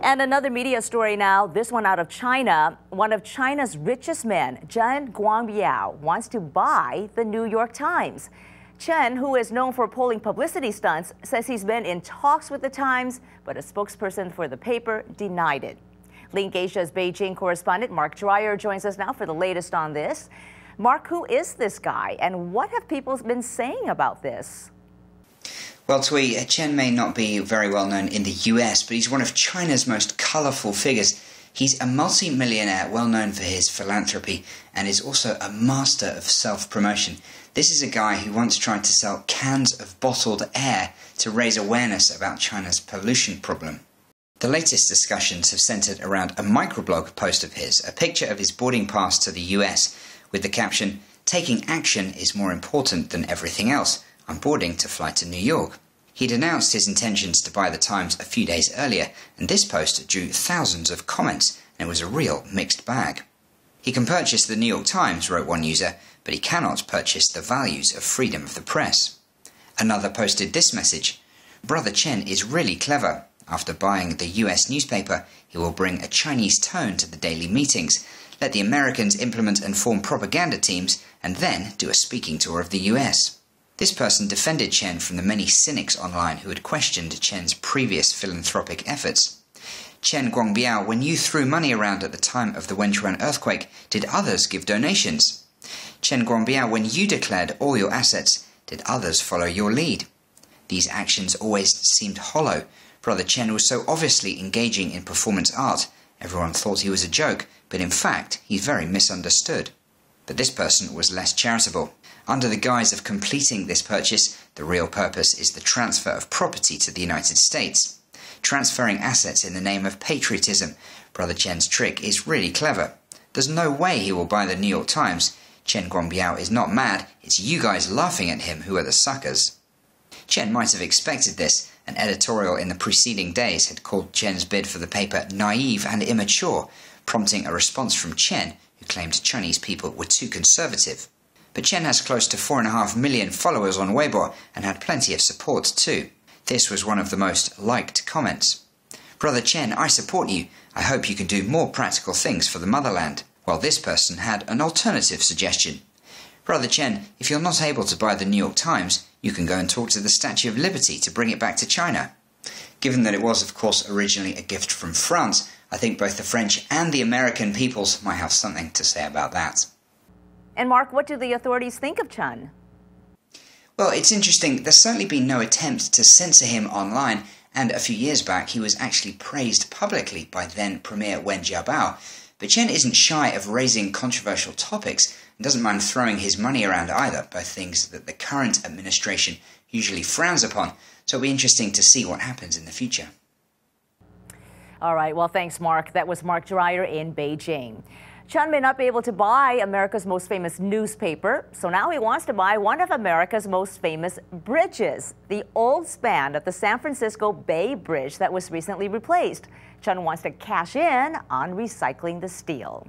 And another media story now, this one out of China. One of China's richest men, Chen Guangbiao, wants to buy the New York Times. Chen, who is known for pulling publicity stunts, says he's been in talks with the Times, but a spokesperson for the paper denied it. LinkAsia's Beijing correspondent Mark Dreyer joins us now for the latest on this. Mark, who is this guy, and what have people been saying about this? Well, Tui, Chen may not be very well known in the US, but he's one of China's most colourful figures. He's a multi-millionaire well known for his philanthropy and is also a master of self-promotion. This is a guy who once tried to sell cans of bottled air to raise awareness about China's pollution problem. The latest discussions have centred around a microblog post of his, a picture of his boarding pass to the US, with the caption, "Taking action is more important than everything else. I'm boarding to fly to New York." He'd announced his intentions to buy the Times a few days earlier, and this post drew thousands of comments, and it was a real mixed bag. He can purchase the New York Times, wrote one user, but he cannot purchase the values of freedom of the press. Another posted this message, "Brother Chen is really clever. After buying the US newspaper, he will bring a Chinese tone to the daily meetings, let the Americans implement and form propaganda teams, and then do a speaking tour of the US." This person defended Chen from the many cynics online who had questioned Chen's previous philanthropic efforts. "Chen Guangbiao, when you threw money around at the time of the Wenchuan earthquake, did others give donations? Chen Guangbiao, when you declared all your assets, did others follow your lead? These actions always seemed hollow. Brother Chen was so obviously engaging in performance art. Everyone thought he was a joke, but in fact, he's very misunderstood." But this person was less charitable. Under the guise of completing this purchase, the real purpose is the transfer of property to the United States. Transferring assets in the name of patriotism. Brother Chen's trick is really clever. There's no way he will buy the New York Times. Chen Guangbiao is not mad, it's you guys laughing at him who are the suckers. Chen might have expected this. An editorial in the preceding days had called Chen's bid for the paper naive and immature, prompting a response from Chen, who claimed Chinese people were too conservative. But Chen has close to 4.5 million followers on Weibo and had plenty of support too. This was one of the most liked comments. "Brother Chen, I support you. I hope you can do more practical things for the motherland." While this person had an alternative suggestion. "Brother Chen, if you're not able to buy the New York Times, you can go and talk to the Statue of Liberty to bring it back to China." Given that it was, of course, originally a gift from France, I think both the French and the American peoples might have something to say about that. And Mark, what do the authorities think of Chen? Well, it's interesting. There's certainly been no attempt to censor him online, and a few years back he was actually praised publicly by then Premier Wenchuan. But Chen isn't shy of raising controversial topics and doesn't mind throwing his money around either, both things that the current administration usually frowns upon. So it'll be interesting to see what happens in the future. All right, well, thanks, Mark. That was Mark Dreyer in Beijing. Chen may not be able to buy America's most famous newspaper, so now he wants to buy one of America's most famous bridges, the old span of the San Francisco Bay Bridge that was recently replaced. Chen wants to cash in on recycling the steel.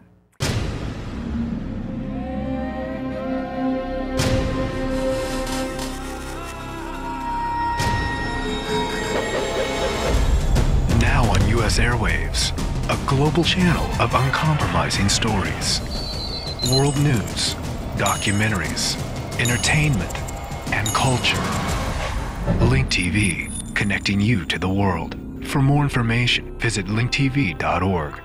Now on U.S. airwaves, a global channel of uncompromising stories. World news, documentaries, entertainment, and culture. Link TV, connecting you to the world. For more information, visit linktv.org.